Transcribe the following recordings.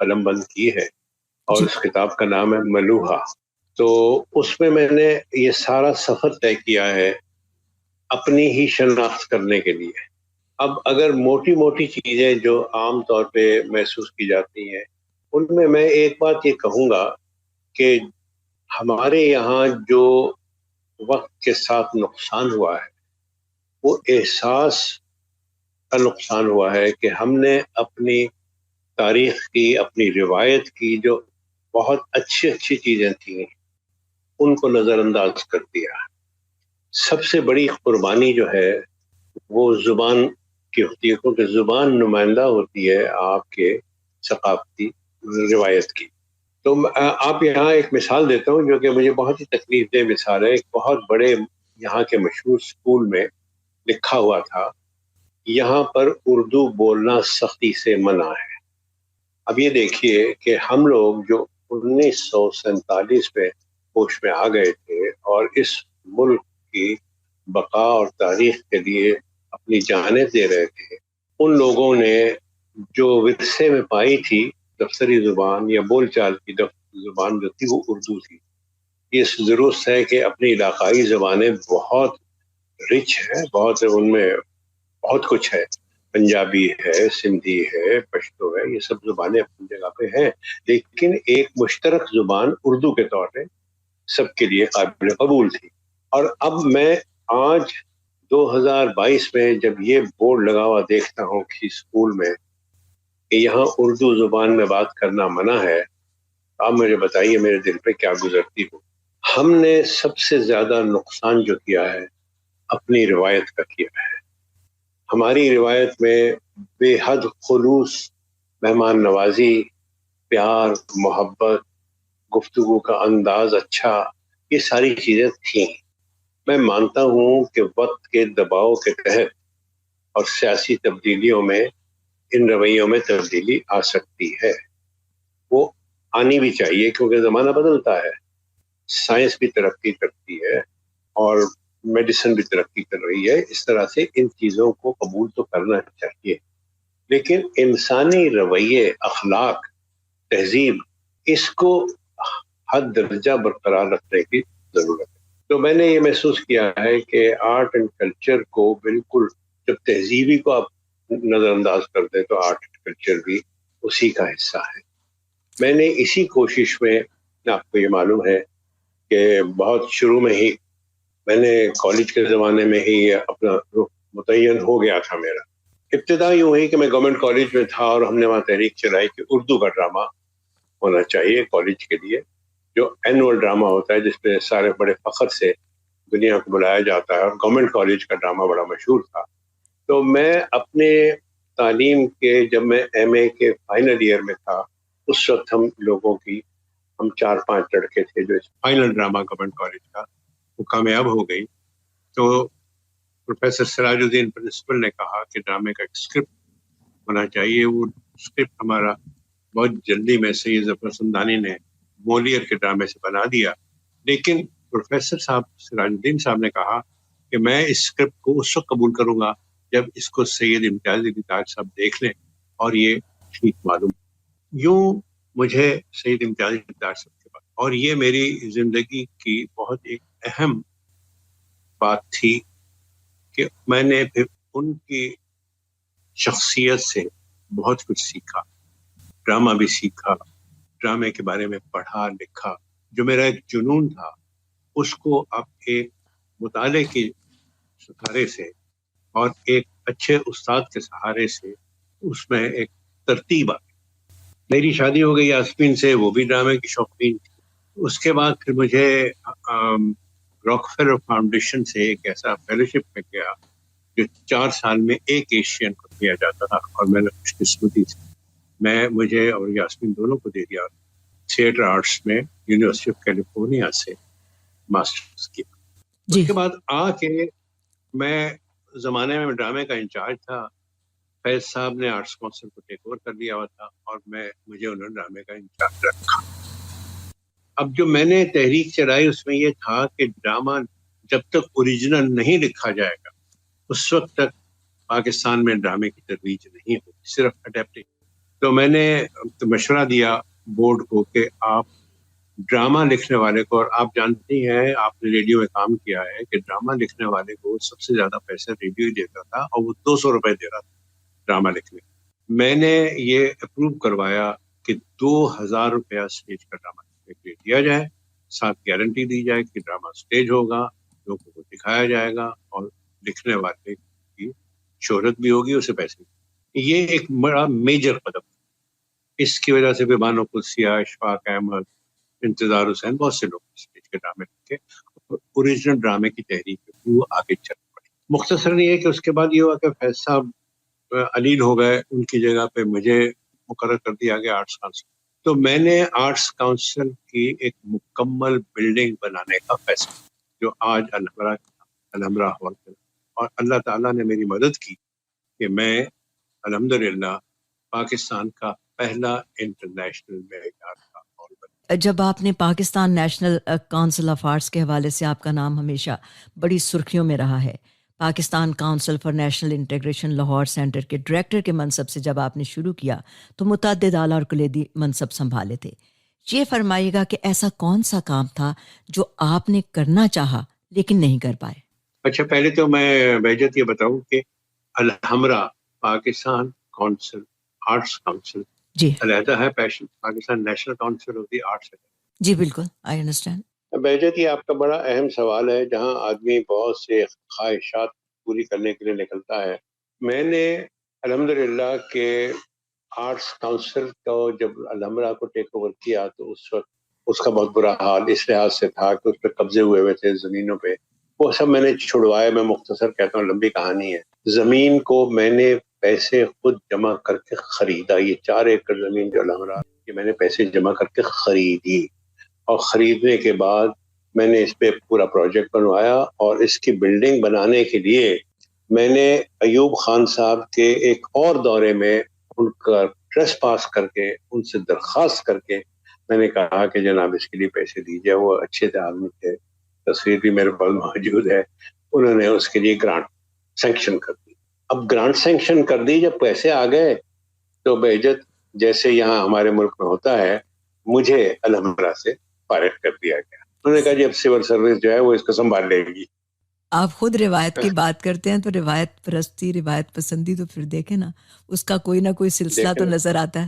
قلم بند کی ہے اور اس کتاب کا نام ہے ملوحہ. تو اس میں نے یہ سارا سفر طے کیا ہے اپنی ہی شناخت کرنے کے لیے. اب اگر موٹی موٹی چیزیں جو عام طور پہ محسوس کی جاتی ہیں ان میں ایک بات یہ کہوں گا کہ ہمارے یہاں جو وقت کے ساتھ نقصان ہوا ہے وہ احساس کا نقصان ہوا ہے کہ ہم نے اپنی تاریخ کی، اپنی روایت کی جو بہت اچھی اچھی چیزیں تھیں ان کو نظر انداز کر دیا. سب سے بڑی قربانی جو ہے وہ زبان کی ہوتی ہے، کیونکہ زبان نمائندہ ہوتی ہے آپ کے ثقافتی روایت کی. تو آپ یہاں ایک مثال دیتا ہوں جو کہ مجھے بہت ہی تکلیف دہ مثال ہے. ایک بہت بڑے یہاں کے مشہور اسکول میں لکھا ہوا تھا یہاں پر اردو بولنا سختی سے منع ہے. اب یہ دیکھیے کہ ہم لوگ جو 1947 میں ہوش میں آ گئے تھے اور اس ملک کی بقا اور تاریخ کے لیے اپنی جانیں دے رہے تھے، ان لوگوں نے جو ورثے میں پائی تھی دفتری زبان یا بول چال کی زبان جو تھی وہ اردو تھی. یہ ضرور ہے کہ اپنی علاقائی زبانیں بہت رچ ہیں، بہت ان میں بہت کچھ ہے. پنجابی ہے، سندھی ہے، پشتو ہے، یہ سب زبانیں اپنی جگہ پہ ہیں، لیکن ایک مشترک زبان اردو کے طور پہ سب کے لیے قابل قبول تھی. اور اب میں آج 2022 میں جب یہ بورڈ لگا ہوا دیکھتا ہوں کسی اسکول میں کہ یہاں اردو زبان میں بات کرنا منع ہے، آپ مجھے بتائیے میرے دل پہ کیا گزرتی ہو. ہم نے سب سے زیادہ نقصان جو کیا ہے اپنی روایت کا کیا ہے. ہماری روایت میں بے حد خلوص، مہمان نوازی، پیار، محبت، گفتگو کا انداز اچھا، یہ ساری چیزیں تھیں. میں مانتا ہوں کہ وقت کے دباؤ کے تحت اور سیاسی تبدیلیوں میں ان رویوں میں تبدیلی آ سکتی ہے. وہ آنی بھی چاہیے کیونکہ زمانہ بدلتا ہے، سائنس بھی ترقی کرتی ہے اور میڈیسن بھی ترقی کر رہی ہے. اس طرح سے ان چیزوں کو قبول تو کرنا چاہیے، لیکن انسانی رویے، اخلاق، تہذیب، اس کو حد درجہ برقرار رکھنے کی ضرورت ہے. تو میں نے یہ محسوس کیا ہے کہ آرٹ اینڈ کلچر کو بالکل، جب تہذیبی کو آپ نظر انداز کر دیں تو آرٹ اینڈ کلچر بھی اسی کا حصہ ہے. میں نے اسی کوشش میں، آپ کو یہ معلوم ہے کہ بہت شروع میں ہی میں نے کالج کے زمانے میں ہی اپنا رخ متعین ہو گیا تھا. میرا ابتدا یوں ہوئی کہ میں گورنمنٹ کالج میں تھا اور ہم نے وہاں تحریک چلائی کہ اردو کا ڈرامہ ہونا چاہیے کالج کے لیے، جو اینول ڈرامہ ہوتا ہے جس میں سارے بڑے فخر سے دنیا کو بلایا جاتا ہے، اور گورنمنٹ کالج کا ڈرامہ بڑا مشہور تھا. تو میں اپنے تعلیم کے، جب میں ایم اے کے فائنل ایئر میں تھا، اس وقت ہم لوگوں کی، ہم 4-5 لڑکے تھے جو فائنل ڈرامہ گورنمنٹ کالج کا وہ کامیاب ہو گئی. تو پروفیسر سراج الدین پرنسپل نے کہا کہ ڈرامے کا ایک اسکرپٹ ہونا چاہیے. وہ اسکرپٹ ہمارا بہت جلدی میں سید ظفر سمدانی نے مولیر کے ڈرامے سے بنا دیا. لیکن پروفیسر صاحب سراج الدین صاحب نے کہا کہ میں اس اسکرپٹ کو اس وقت قبول کروں گا جب اس کو سید امتیاز علی تاج صاحب دیکھ لیں اور یہ ٹھیک معلوم. یوں مجھے سید امتیاز علی تاج صاحب کے بعد، اور یہ میری زندگی کی بہت ایک اہم بات تھی کہ میں نے پھر ان کی شخصیت سے بہت کچھ سیکھا، ڈرامہ بھی سیکھا، ڈرامے کے بارے میں پڑھا لکھا. جو میرا ایک جنون تھا اس کو اب ایک مطالعے کے سہارے سے اور ایک اچھے استاد کے سہارے سے اس میں ایک ترتیب آ گئی. میری شادی ہو گئی یاسمین سے، وہ بھی ڈرامے کی شوقین تھی. اس کے بعد پھر مجھے راک فیلر فاؤنڈیشن سے ایک ایسا فیلوشپ میں گیا جو 4 سال میں ایک ایشین کو دیا جاتا تھا، اور میں نے خوش قسمتی سے مجھے اور یاسمین دونوں کو دے دیا تھیٹر آرٹس میں یونیورسٹی آف کیلیفورنیا سے ماسٹرز کیا. اس کے بعد آ کے میں زمانے میں ڈرامے کا انچارج تھا. فیض صاحب نے آرٹس کونسل کو ٹیک اوور کر لیا ہوا تھا اور مجھے انہوں نے ڈرامے کا انچارج رکھا. اب جو میں نے تحریک چلائی اس میں یہ تھا کہ ڈرامہ جب تک اوریجنل نہیں لکھا جائے گا اس وقت تک پاکستان میں ڈرامے کی ترویج نہیں ہوگی، صرف اڈیپٹنگ. تو میں نے مشورہ دیا بورڈ کو کہ آپ ڈرامہ لکھنے والے کو، اور آپ جانتی ہیں، آپ نے ریڈیو میں کام کیا ہے، کہ ڈرامہ لکھنے والے کو سب سے زیادہ پیسہ ریڈیو ہی دیتا تھا، اور وہ 200 روپے دے رہا تھا ڈرامہ لکھنے. میں نے یہ اپروو کروایا کہ 2000 روپیہ اسٹیج کا ڈرامہ لکھنے کے لیے دیا جائے، ساتھ گارنٹی دی جائے کہ ڈرامہ اسٹیج ہوگا، لوگوں کو دکھایا جائے گا، اور لکھنے والے کی شہرت بھی ہوگی، اسے پیسے بھی. یہ ایک بڑا میجر قدم. اس کی وجہ سے بھی بانو قدسیہ، اشفاق احمد، انتظار حسین، بہت سے لوگ اسٹیج کے ڈرامے لکھے، اوریجنل ڈرامے کی تحریک وہ آگے چل پڑی. مختصراً یہ کہ اس کے بعد یہ ہوا کہ فیض صاحب علیل ہو گئے، ان کی جگہ پہ مجھے مقرر کر دیا گیا آرٹس کاؤنسل. تو میں نے آرٹس کاؤنسل کی ایک مکمل بلڈنگ بنانے کا فیصلہ، جو آج الحمرہ ہال ہے، اور اللہ تعالیٰ نے میری مدد کی کہ میں الحمدللہ پاکستان کا پہلا انٹرنیشنل معیار کا ہال بنا. جب آپ نے Pakistan national council of arts کے حوالے سے آپ کا نام ہمیشہ بڑی سرخیوں میں رہا ہے، Pakistan council for national integration Lahore centre کے ڈائریکٹر کے منصب سے جب آپ نے شروع کیا تو متعدد اعلیٰ اور کلیدی منصب سنبھالے تھے. یہ فرمائیے گا کہ ایسا کون سا کام تھا جو آپ نے کرنا چاہا لیکن نہیں کر پائے؟ اچھا، پہلے تو میں بہجت یہ بتاؤں کہ Alhamra Pakistan council arts council جی علیحدہ ہے، Pakistan national council of the arts ہے. جی بالکل، آئی انڈرسٹینڈ. بہجت، یہ آپ کا بڑا اہم سوال ہے، جہاں آدمی بہت سے خواہشات پوری کرنے کے لیے نکلتا ہے. میں نے الحمدللہ کہ آرٹس کونسل کو جب الحمرہ کو ٹیک اوور کیا تو اس وقت اس کا بہت برا حال اس لحاظ سے تھا کہ اس پہ قبضے ہوئے تھے زمینوں پہ، وہ سب میں نے چھڑوائے. میں مختصر کہتا ہوں، لمبی کہانی ہے. زمین کو میں نے پیسے خود جمع کر کے خریدا. یہ 4 ایکڑ زمین جو الحمرہ، یہ میں نے پیسے جمع کر کے خریدی، اور خریدنے کے بعد میں نے اس پہ پورا پروجیکٹ بنوایا. اور اس کی بلڈنگ بنانے کے لیے میں نے ایوب خان صاحب کے ایک اور دورے میں ان کا ٹریس پاس کر کے ان سے درخواست کر کے میں نے کہا کہ جناب اس کے لیے پیسے دیجیے. وہ اچھے آدمی تھے، تصویر بھی میرے پاس موجود ہے. انہوں نے اس کے لیے گرانٹ سینکشن کر دی. اب گرانٹ سینکشن کر دی، جب پیسے آ گئے تو بہجت جیسے یہاں ہمارے ملک میں ہوتا ہے، مجھے الحمرہ سے فارغ کر دیا گیا. انہوں نے کہا جی اب سول سروس جو ہے وہ اس کو سنبھال لے گی. آپ خود روایت کی بات کرتے ہیں تو روایت پرستی، روایت پسندی تو پھر دیکھیں نا، اس کا کوئی نہ کوئی سلسلہ تو نظر آتا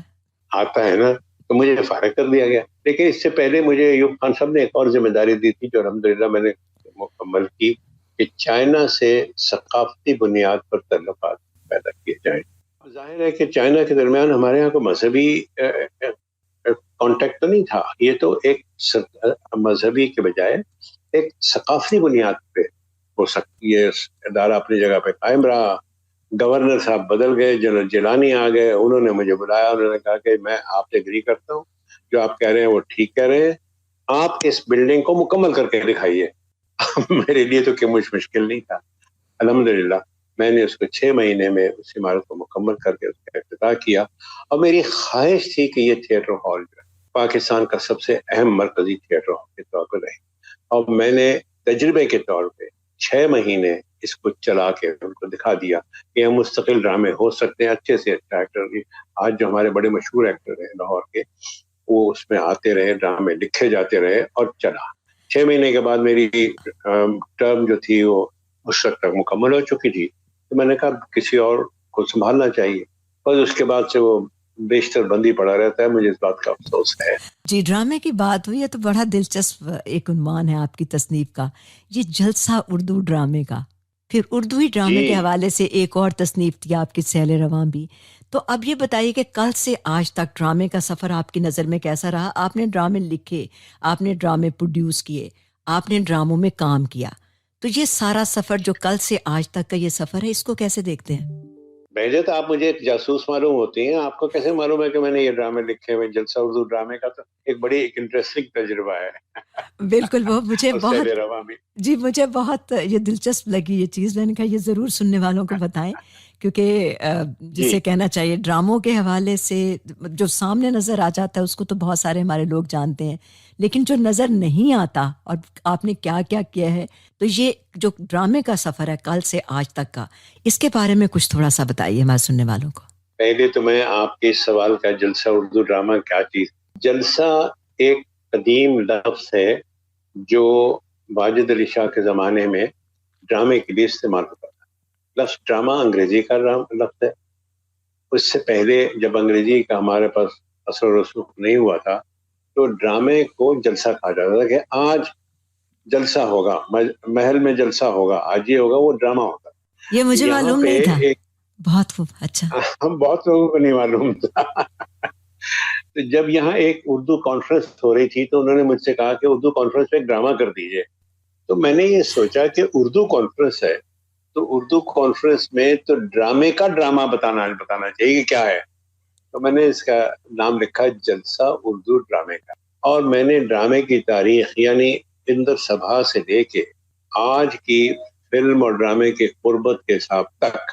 ہے نا. تو مجھے فارغ کر دیا گیا. لیکن اس سے پہلے مجھے ایوب خان صاحب نے ایک اور ذمہ داری دی تھی جو الحمدللہ میں نے مکمل کی، کہ چائنا سے ثقافتی بنیاد پر تعلقات پیدا کیے جائیں. ظاہر ہے کہ چائنا کے درمیان ہمارے یہاں کو مذہبی کانٹیکٹ تو نہیں تھا. یہ تو ایک مذہبی کے بجائے ایک ثقافتی بنیاد پہ ہو سکتی ہے. ادارہ اپنی جگہ پہ قائم رہا. گورنر صاحب بدل گئے، جنرل جیلانی آ گئے. انہوں نے مجھے بلایا، انہوں نے کہا کہ میں آپ سے اگری کرتا ہوں، جو آپ کہہ رہے ہیں وہ ٹھیک کہہ رہے ہیں، آپ اس بلڈنگ کو مکمل کر کے دکھائیے. میرے لیے تو کہ مجھ مشکل نہیں تھا. الحمدللہ میں نے اس کو 6 مہینے میں اس عمارت کو مکمل کر کے اس کا افتتاح کیا. اور میری خواہش تھی کہ یہ تھیٹر ہال جو ہے پاکستان کا سب سے اہم مرکزی تھیٹر ہال کے طور پر رہے. اور میں نے تجربے کے طور پہ 6 مہینے اس کو چلا کے ان کو دکھا دیا کہ ہم مستقل ڈرامے ہو سکتے ہیں. اچھے سے اچھا ایکٹر آج جو ہمارے بڑے مشہور ایکٹر ہیں لاہور کے، وہ اس میں آتے رہے، ڈرامے لکھے جاتے رہے، اور چلا. 6 مہینے کے بعد میری ٹرم جو تھی وہ اس وقت تک مکمل ہو چکی تھی. تو میں نے کہا کسی اور کو سنبھالنا چاہیے. اور اس کے بعد سے وہ بیشتر بندی پڑا رہتا ہے. مجھے اس بات کا افسوس ہے. جی، ڈرامے کی بات ہوئی ہے تو بڑا دلچسپ ایک عنوان ہے آپ کی تصنیف کا، یہ جلسہ اردو ڈرامے کا. پھر اردوی ڈرامے کے حوالے سے ایک اور تصنیف تھی آپ کی، سیل رواں بھی. تو اب یہ بتائیے کہ کل سے آج تک ڈرامے کا سفر آپ کی نظر میں کیسا رہا؟ آپ نے ڈرامے لکھے، آپ نے ڈرامے پروڈیوس کیے، آپ نے ڈراموں میں کام کیا، تو یہ سارا سفر جو کل سے آج تک کا یہ سفر ہے، اس کو کیسے دیکھتے ہیں؟ بہجت، آپ مجھے ایک جاسوس معلوم ہوتی ہیں. آپ کو کیسے معلوم ہے کہ میں نے یہ ڈرامے لکھے ہوئے؟ جلسہ اردو ڈرامے کا تو ایک بڑی ایک انٹرسٹنگ تجربہ ہے. بالکل، وہ مجھے سیل رواں بھی. جی مجھے بہت یہ دلچسپ لگی یہ چیز. میں نے کہا یہ ضرور سننے والوں کو بتائیں، کیونکہ جسے کہنا چاہیے ڈراموں کے حوالے سے جو سامنے نظر آ جاتا ہے اس کو تو بہت سارے ہمارے لوگ جانتے ہیں، لیکن جو نظر نہیں آتا اور آپ نے کیا کیا کیا ہے، تو یہ جو ڈرامے کا سفر ہے کل سے آج تک کا، اس کے بارے میں کچھ تھوڑا سا بتائیے ہمارے سننے والوں کو. پہلے تو میں آپ کے اس سوال کا جلسہ اردو ڈرامہ کیا چیز. جلسہ ایک قدیم لفظ ہے جو واجد علی شاہ کے زمانے میں ڈرامے کے لیے استعمال ہوتا تھا. لفظ ڈرامہ انگریزی کا لفظ ہے. اس سے پہلے جب انگریزی کا ہمارے پاس اثر و رسوخ نہیں ہوا تھا تو ڈرامے کو جلسہ کہا جاتا تھا کہ آج جلسہ ہوگا, محل میں جلسہ ہوگا, آج یہ ہوگا, وہ ڈرامہ ہوتا. یہ مجھے یہاں معلوم پہ نہیں تھا. ایک بہت خوب. اچھا. ہم بہت لوگوں کو نہیں معلوم تھا. تو جب یہاں ایک اردو کانفرنس ہو رہی تھی تو انہوں نے مجھ سے کہا کہ اردو کانفرنس میں ایک ڈرامہ کر دیجئے. تو میں نے یہ سوچا کہ اردو کانفرنس ہے تو اردو کانفرنس میں تو ڈرامے کا ڈرامہ بتانا چاہیے کہ کیا ہے. تو میں نے اس کا نام لکھا جلسہ اردو ڈرامے کا. اور میں نے ڈرامے کی تاریخ یعنی اندر سبھا سے لے کے آج کی فلم اور ڈرامے کے قربت کے حساب تک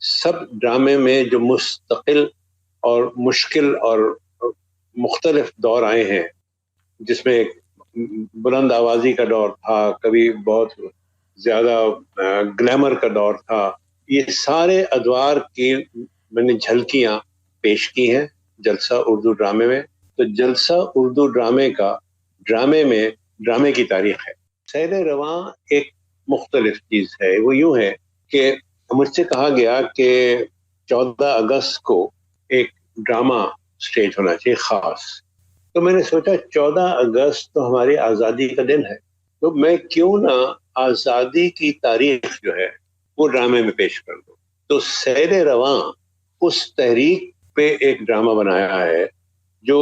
سب ڈرامے میں جو مستقل اور مشکل اور مختلف دور آئے ہیں, جس میں ایک بلند آوازی کا دور تھا, کبھی بہت زیادہ گلیمر کا دور تھا, یہ سارے ادوار کی میں نے جھلکیاں پیش کی ہیں جلسہ اردو ڈرامے میں. تو جلسہ اردو ڈرامے کا ڈرامے میں ڈرامے کی تاریخ ہے. سیر رواں ایک مختلف چیز ہے. وہ یوں ہے کہ مجھ سے کہا گیا کہ 14 اگست کو ایک ڈرامہ سٹیج ہونا چاہیے خاص. تو میں نے سوچا 14 اگست تو ہماری آزادی کا دن ہے, تو میں کیوں نہ آزادی کی تاریخ جو ہے وہ ڈرامے میں پیش کر دوں. تو سیر رواں اس تحریک پہ ایک ڈرامہ بنایا ہے جو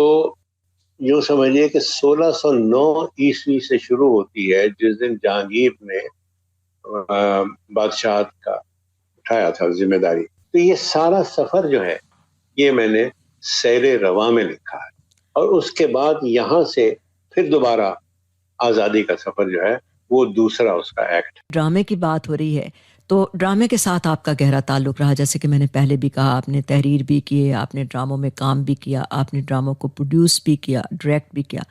یوں سمجھیے کہ 1609 عیسوی سے شروع ہوتی ہے, جس دن جہانگیر نے بادشاہت کا اٹھایا تھا ذمہ داری. تو یہ سارا سفر جو ہے یہ میں نے سیر رواں میں لکھا ہے. اور اس کے بعد یہاں سے پھر دوبارہ آزادی کا سفر جو ہے وہ دوسرا اس کا ایکٹ. ڈرامے کی بات ہو رہی ہے تو ڈرامے کے ساتھ آپ کا گہرا تعلق رہا, جیسے کہ میں نے پہلے بھی کہا, آپ نے تحریر بھی کی, آپ نے ڈراموں میں کام بھی کیا, آپ نے ڈراموں کو پروڈیوس بھی کیا, ڈائریکٹ بھی کیا.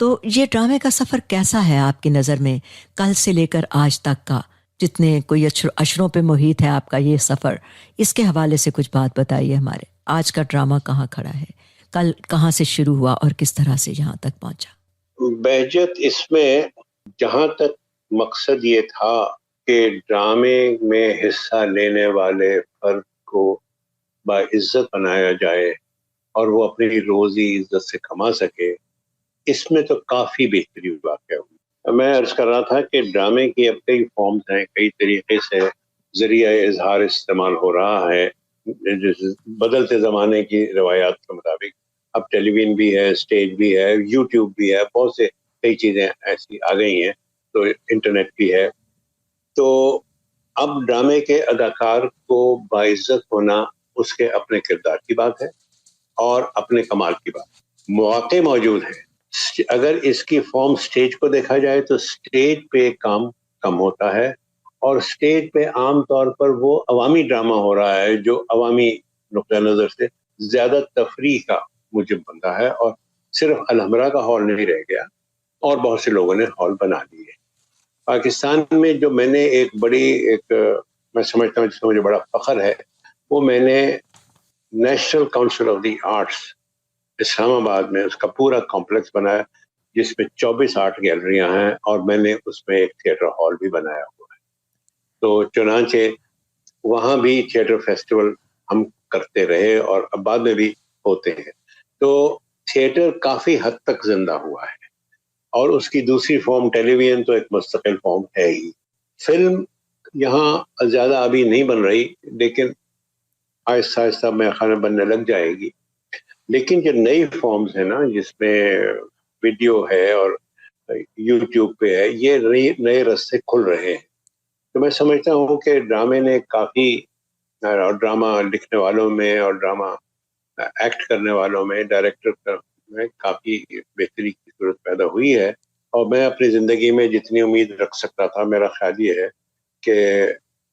تو یہ ڈرامے کا سفر کیسا ہے آپ کی نظر میں, کل سے لے کر آج تک کا, جتنے کوئی اشروں پہ محیط ہے آپ کا یہ سفر, اس کے حوالے سے کچھ بات بتائیے ہمارے. آج کا ڈرامہ کہاں کھڑا ہے, کل کہاں سے شروع ہوا اور کس طرح سے یہاں تک پہنچا؟ بہجت اس میں جہاں تک مقصد یہ تھا کہ ڈرامے میں حصہ لینے والے فرد کو باعزت بنایا جائے اور وہ اپنی روزی عزت سے کما سکے, اس میں تو کافی بہتری واقع ہوئی. میں عرض کر رہا تھا کہ ڈرامے کی اب کئی فارمز ہیں, کئی طریقے سے ذریعہ اظہار استعمال ہو رہا ہے بدلتے زمانے کی روایات کے مطابق. اب ٹیلی ویژن بھی ہے, اسٹیج بھی ہے, یوٹیوب بھی ہے, بہت سے کئی چیزیں ایسی آ گئی ہیں, تو انٹرنیٹ بھی ہے. تو اب ڈرامے کے اداکار کو باعزت ہونا اس کے اپنے کردار کی بات ہے اور اپنے کمال کی بات. مواقع موجود ہیں. اگر اس کی فارم سٹیج کو دیکھا جائے تو سٹیج پہ کام کم ہوتا ہے, اور سٹیج پہ عام طور پر وہ عوامی ڈرامہ ہو رہا ہے جو عوامی نقطہ نظر سے زیادہ تفریح کا موجب بنتا ہے, اور صرف الحمرا کا ہال نہیں رہ گیا اور بہت سے لوگوں نے ہال بنا لیے. پاکستان میں جو میں نے میں سمجھتا ہوں جس میں مجھے بڑا فخر ہے, وہ میں نے national council of the arts Islamabad میں اس کا پورا کمپلیکس بنایا, جس میں 24 آرٹ گیلریاں ہیں, اور میں نے اس میں ایک تھیٹر ہال بھی بنایا ہوا ہے. تو چنانچہ وہاں بھی تھیٹر فیسٹیول ہم کرتے رہے اور اب بعد میں بھی ہوتے ہیں. تو تھیٹر کافی حد تک زندہ ہوا ہے, اور اس کی دوسری فارم ٹیلی ویژن تو ایک مستقل فارم ہے ہی. فلم یہاں زیادہ ابھی نہیں بن رہی, لیکن آہستہ آہستہ میرے خیال میں بننے لگ جائے گی. لیکن جو نئی فارمز ہیں نا, جس میں ویڈیو ہے اور یوٹیوب پہ ہے, یہ نئے رستے کھل رہے ہیں. تو میں سمجھتا ہوں کہ ڈرامے نے کافی, اور ڈرامہ لکھنے والوں میں اور ڈرامہ ایکٹ کرنے والوں میں, ڈائریکٹر میں کافی بہتری کی صورت پیدا ہوئی ہے. اور میں اپنی زندگی میں جتنی امید رکھ سکتا تھا, میرا خیال یہ ہے کہ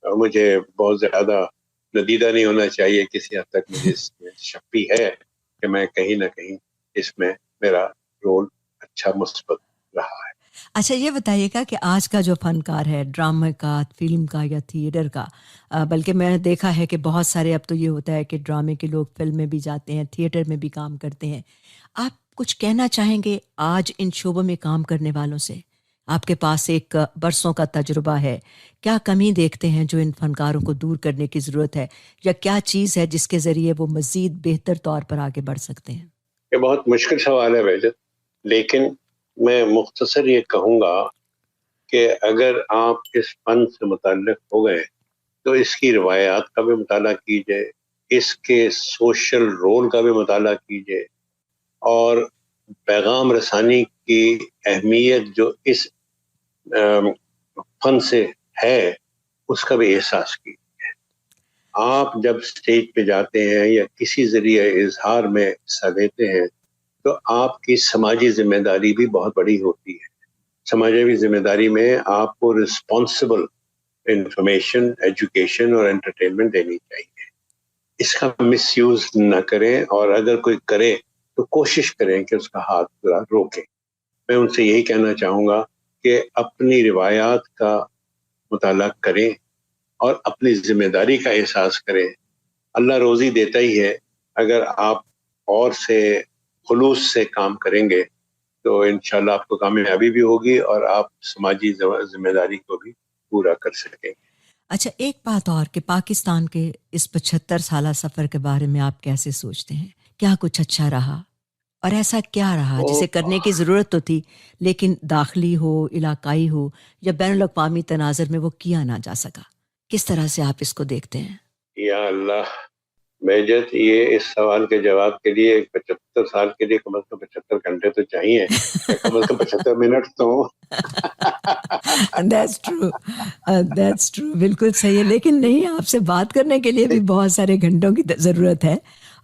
مجھے بہت زیادہ ندیدہ نہیں ہونا چاہیے. کسی حد تک مجھے اس میں شک بھی ہے کہ میں کہیں نہ کہیں اس میں میرا رول اچھا مثبت رہا ہے. اچھا یہ بتائیے گا کہ آج کا جو فنکار ہے ڈرامے کا، فلم کا یا تھیٹر کا، بلکہ میں نے دیکھا ہے کہ بہت سارے اب تو یہ ہوتا ہے کہ ڈرامے کے لوگ فلم میں بھی جاتے ہیں، تھیٹر میں بھی کام کرتے ہیں. آپ کچھ کہنا چاہیں گے آج ان شعبوں میں کام کرنے والوں سے؟ آپ کے پاس ایک برسوں کا تجربہ ہے، کیا کمی دیکھتے ہیں جو ان فنکاروں کو دور کرنے کی ضرورت ہے، یا کیا چیز ہے جس کے ذریعے وہ مزید بہتر طور پر آگے بڑھ سکتے ہیں؟ یہ بہت مشکل سوال ہے بیجت، لیکن میں مختصر یہ کہوں گا کہ اگر آپ اس فن سے متعلق ہو گئے تو اس کی روایات کا بھی مطالعہ کیجئے، اس کے سوشل رول کا بھی مطالعہ کیجئے، اور پیغام رسانی کی اہمیت جو اس فن سے ہے اس کا بھی احساس کیجئے. آپ جب اسٹیج پہ جاتے ہیں یا کسی ذریعے اظہار میں حصہ لیتے ہیں تو آپ کی سماجی ذمہ داری بھی بہت بڑی ہوتی ہے. سماجی ذمہ داری میں آپ کو رسپانسبل انفارمیشن، ایجوکیشن اور انٹرٹینمنٹ دینی چاہیے. اس کا مس یوز نہ کریں، اور اگر کوئی کرے تو کوشش کریں کہ اس کا ہاتھ پورا روکیں. میں ان سے یہی کہنا چاہوں گا کہ اپنی روایات کا مطالعہ کریں اور اپنی ذمہ داری کا احساس کریں. اللہ روزی دیتا ہی ہے، اگر آپ اور سے خلوص سے کام کریں گے تو انشاءاللہ آپ کو کامیابی بھی ہوگی اور آپ سماجی ذمہ داری کو بھی پورا کر سکیں گے. اچھا ایک بات اور کہ پاکستان کے اس 75 سالہ سفر کے بارے میں آپ کیسے سوچتے ہیں؟ کیا کچھ اچھا رہا اور ایسا کیا رہا جسے کرنے کی ضرورت تو تھی لیکن داخلی ہو، علاقائی ہو یا بین الاقوامی تناظر میں وہ کیا نہ جا سکا؟ کس طرح سے آپ اس کو دیکھتے ہیں؟ یا اللہ میجت، یہ اس سوال کے جواب کے لیے 75 سال کے لیے کم از کم 75 گھنٹے تو چاہیے، کم از کم 75 منٹ تو. That's true. That's true. بالکل صحیح ہے، لیکن نہیں، آپ سے بات کرنے کے لیے بھی بہت سارے گھنٹوں کی ضرورت ہے.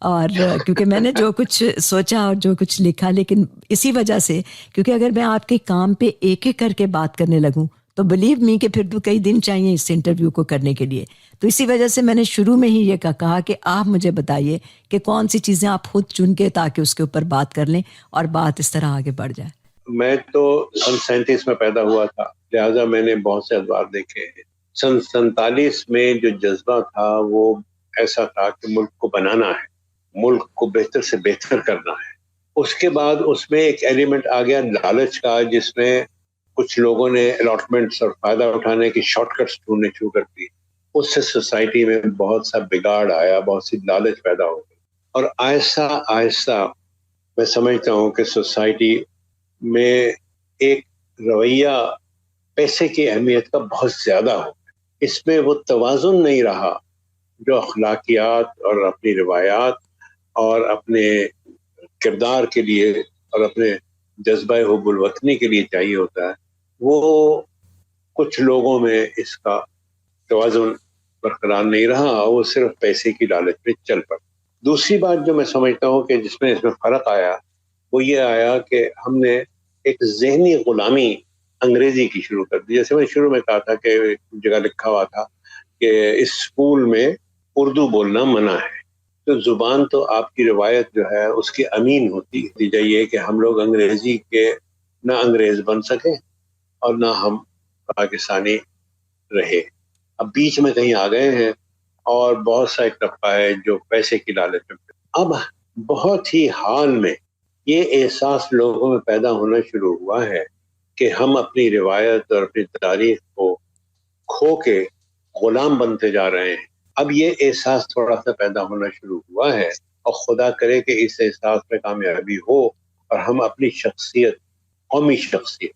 اور کیونکہ میں نے جو کچھ سوچا اور جو کچھ لکھا، لیکن اسی وجہ سے کیونکہ اگر میں آپ کے کام پہ ایک ایک کر کے بات کرنے لگوں تو بلیو می کہ پھر تو کئی دن چاہیے اس انٹرویو کو کرنے کے لیے. تو اسی وجہ سے میں نے شروع میں ہی یہ کہا کہ آپ مجھے بتائیے کہ کون سی چیزیں آپ خود چن کے تاکہ اس کے اوپر بات کر لیں اور بات اس طرح آگے بڑھ جائے. میں تو سن 37 میں پیدا ہوا تھا، لہٰذا میں نے بہت سے ادوار دیکھے ہیں. سن 47 میں جو جذبہ تھا وہ ایسا تھا کہ ملک کو بنانا ہے، ملک کو بہتر سے بہتر کرنا ہے. اس کے بعد اس میں ایک ایلیمنٹ آ گیا لالچ کا، جس میں کچھ لوگوں نے الاٹمنٹس اور فائدہ اٹھانے کی شارٹ کٹس ڈھونڈنے شروع کر دی. اس سے سوسائٹی میں بہت سا بگاڑ آیا، بہت سی لالچ پیدا ہو گئی، اور آہستہ آہستہ میں سمجھتا ہوں کہ سوسائٹی میں ایک رویہ پیسے کی اہمیت کا بہت زیادہ ہو. اس میں وہ توازن نہیں رہا جو اخلاقیات اور اپنی روایات اور اپنے کردار کے لیے اور اپنے جذبہ حب الوطنی کے لیے چاہیے ہوتا ہے. وہ کچھ لوگوں میں اس کا توازن برقرار نہیں رہا، وہ صرف پیسے کی لالچ میں چل پڑا. دوسری بات جو میں سمجھتا ہوں کہ جس میں اس میں فرق آیا وہ یہ آیا کہ ہم نے ایک ذہنی غلامی انگریزی کی شروع کر دی. جیسے میں شروع میں کہا تھا کہ ایک جگہ لکھا ہوا تھا کہ اس اسکول میں اردو بولنا منع ہے. تو زبان تو آپ کی روایت جو ہے اس کی امین ہوتی ہے. نتیجہ یہ کہ ہم لوگ انگریزی کے نہ انگریز بن سکے اور نہ ہم پاکستانی رہے. اب بیچ میں کہیں آ گئے ہیں اور بہت سا ایک طبقہ ہے جو پیسے کی لالچ میں. اب بہت ہی حال میں یہ احساس لوگوں میں پیدا ہونا شروع ہوا ہے کہ ہم اپنی روایت اور اپنی تاریخ کو کھو کے غلام بنتے جا رہے ہیں. اب یہ احساس تھوڑا سا پیدا ہونا شروع ہوا ہے، اور خدا کرے کہ اس احساس میں کامیابی ہو اور ہم اپنی شخصیت، قومی شخصیت،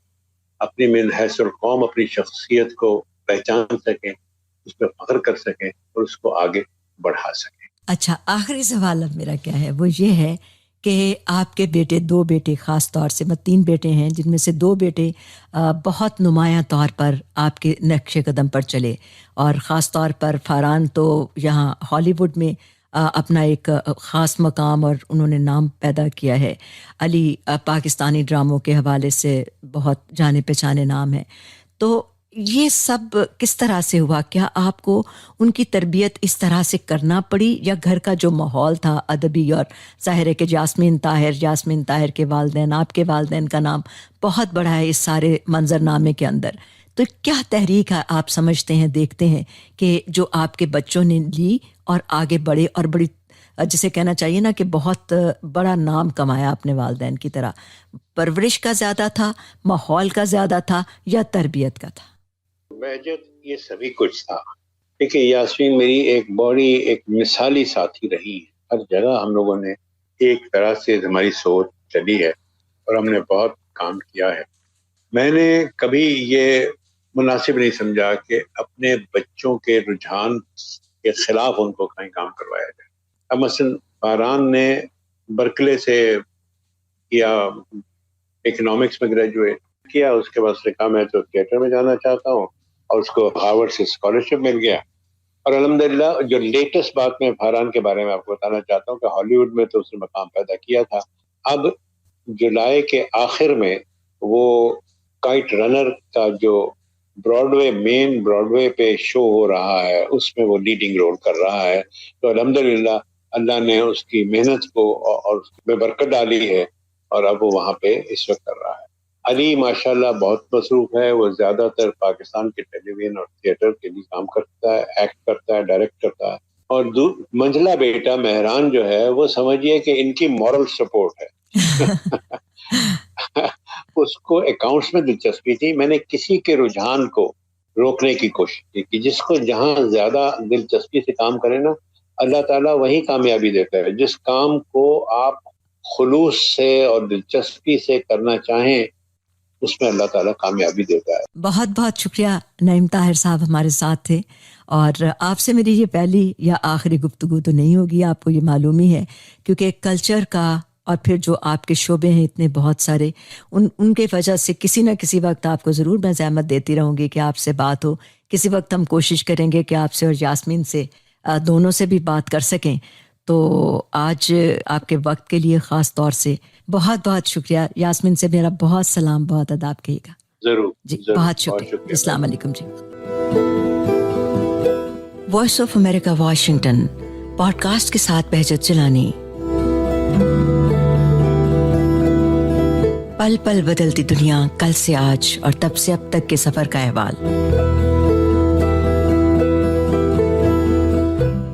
اپنی من حیث القوم اپنی شخصیت کو پہچان سکیں، اس پہ فخر کر سکیں اور اس کو آگے بڑھا سکیں. اچھا آخری سوال اب میرا کیا ہے، وہ یہ ہے کہ آپ کے بیٹے، 2 بیٹے خاص طور سے، 3 بیٹے ہیں جن میں سے 2 بیٹے بہت نمایاں طور پر آپ کے نقش قدم پر چلے، اور خاص طور پر فاران تو یہاں ہالی ووڈ میں اپنا ایک خاص مقام اور انہوں نے نام پیدا کیا ہے. علی پاکستانی ڈراموں کے حوالے سے بہت جانے پہچانے نام ہے. تو یہ سب کس طرح سے ہوا؟ کیا آپ کو ان کی تربیت اس طرح سے کرنا پڑی یا گھر کا جو ماحول تھا ادبی، اور ظاہر ہے کہ یاسمین طاہر کے والدین، آپ کے والدین کا نام بہت بڑا ہے اس سارے منظرنامے کے اندر، تو کیا تحریک ہے آپ سمجھتے ہیں، دیکھتے ہیں کہ جو آپ کے بچوں نے لی اور آگے بڑھے اور بڑی، جسے کہنا چاہیے نا کہ بہت بڑا نام کمایا اپنے والدین کی طرح؟ پرورش کا زیادہ تھا، ماحول کا زیادہ تھا، یا تربیت کا تھا؟ بہجت یہ سبھی کچھ تھا. دیکھیے یاسمین میری ایک مثالی ساتھی رہی ہے. ہر جگہ ہم لوگوں نے ایک طرح سے ہماری سوچ چلی ہے اور ہم نے بہت کام کیا ہے. میں نے کبھی یہ مناسب نہیں سمجھا کہ اپنے بچوں کے رجحان کے خلاف ان کو کہیں کام کروایا جائے. اب مثلا فاران نے برکلے سے کیا، اکنامکس میں گریجویٹ کیا، اس کے بعد اس نے کہا میں تو تھیٹر میں جانا چاہتا ہوں، اور اس کو ہارورڈ سے اسکالرشپ مل گیا. اور الحمدللہ جو لیٹسٹ بات میں فاران کے بارے میں آپ کو بتانا چاہتا ہوں کہ ہالی ووڈ میں تو اس نے مقام پیدا کیا تھا. اب جولائی کے آخر میں وہ کائٹ رنر کا جو مین براڈ وے پہ شو ہو رہا ہے اس میں وہ لیڈنگ رول کر رہا ہے. تو الحمدللہ اللہ نے اس کی محنت کو اور اس میں برکت ڈالی ہے، اور اب وہ وہاں پہ اس وقت کر رہا ہے. علی ماشاءاللہ بہت مصروف ہے، وہ زیادہ تر پاکستان کے ٹیلی ویژن اور تھیٹر کے لیے کام کرتا ہے، ایکٹ کرتا ہے، ڈائریکٹ کرتا ہے. اور منجلا بیٹا مہران جو ہے وہ سمجھیے کہ ان کی مورل سپورٹ ہے. اس کو اکاؤنٹس میں دلچسپی تھی. میں نے کسی کے رجحان کو روکنے کی کوشش کی کہ جس کو جہاں زیادہ دلچسپی سے کام کرے نا، اللہ تعالیٰ وہی کامیابی دیتا ہے. جس کام کو آپ خلوص سے اور دلچسپی سے کرنا چاہیں اس میں اللہ تعالیٰ کامیابی دیتا ہے. بہت بہت شکریہ نعیم طاہر صاحب ہمارے ساتھ تھے، اور آپ سے میری یہ پہلی یا آخری گفتگو تو نہیں ہوگی، آپ کو یہ معلوم ہی ہے، کیونکہ کلچر کا اور پھر جو آپ کے شعبے ہیں اتنے بہت سارے، ان کے وجہ سے کسی نہ کسی وقت آپ کو ضرور میں زحمت دیتی رہوں گی کہ آپ سے بات ہو. کسی وقت ہم کوشش کریں گے کہ آپ سے اور یاسمین سے دونوں سے بھی بات کر سکیں. تو آج آپ کے وقت کے لیے خاص طور سے بہت بہت شکریہ. یاسمین سے میرا بہت سلام، بہت اداب کہیے گا. ضرور جی ضرور. بہت شکریہ. السلام علیکم. جی voice of America Washington podcast کے ساتھ بہجت جیلانی. پل پل بدلتی دنیا، کل سے آج اور تب سے اب تک کے سفر کا احوال.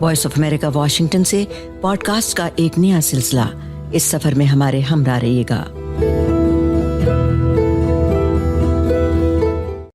وائس آف امریکہ واشنگٹن سے پوڈ کاسٹ کا ایک نیا سلسلہ. اس سفر میں ہمارے ہمراہ رہیے گا.